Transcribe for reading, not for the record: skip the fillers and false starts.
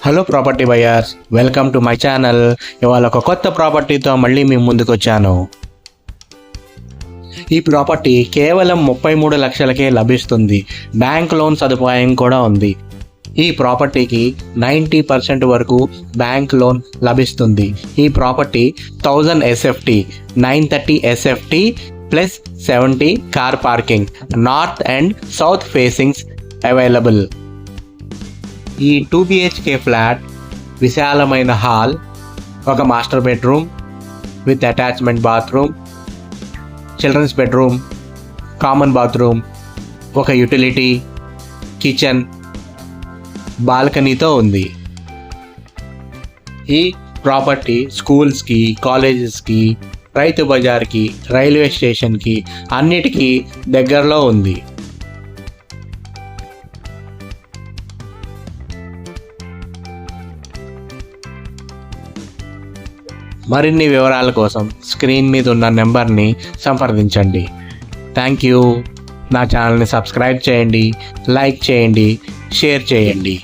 Hello property buyers, welcome to my channel. ఇవాళ ఒక కొత్త ప్రాపర్టీతో మళ్ళీ మేము ముందుకు వచ్చాను. ఈ ప్రాపర్టీ కేవలం 33 లక్షలకే లభిస్తుంది. బ్యాంక్ లోన్ సదుపాయం కూడా ఉంది. ఈ ప్రాపర్టీకి 90% వరకు బ్యాంక్ లోన్ లభిస్తుంది. ఈ property 1000 SFT, 930 SFT plus 70 car parking, north and south facings available. ఈ 2 BHK ఫ్లాట్ విశాలమైన హాల్, ఒక master bedroom with attachment bathroom, children's bedroom, common bathroom, ఒక యూటిలిటీ, కిచెన్, బాల్కనీతో ఉంది. ఈ ప్రాపర్టీ స్కూల్స్కి, కాలేజెస్కి, రైతు బజార్కి, రైల్వే స్టేషన్కి అన్నిటికీ దగ్గరలో ఉంది. మరిన్ని వివరాల కోసం స్క్రీన్ మీద ఉన్న నెంబర్ని సంప్రదించండి. Thank you. నా ఛానల్ని సబ్స్క్రైబ్ చేయండి, లైక్ చేయండి, షేర్ చేయండి.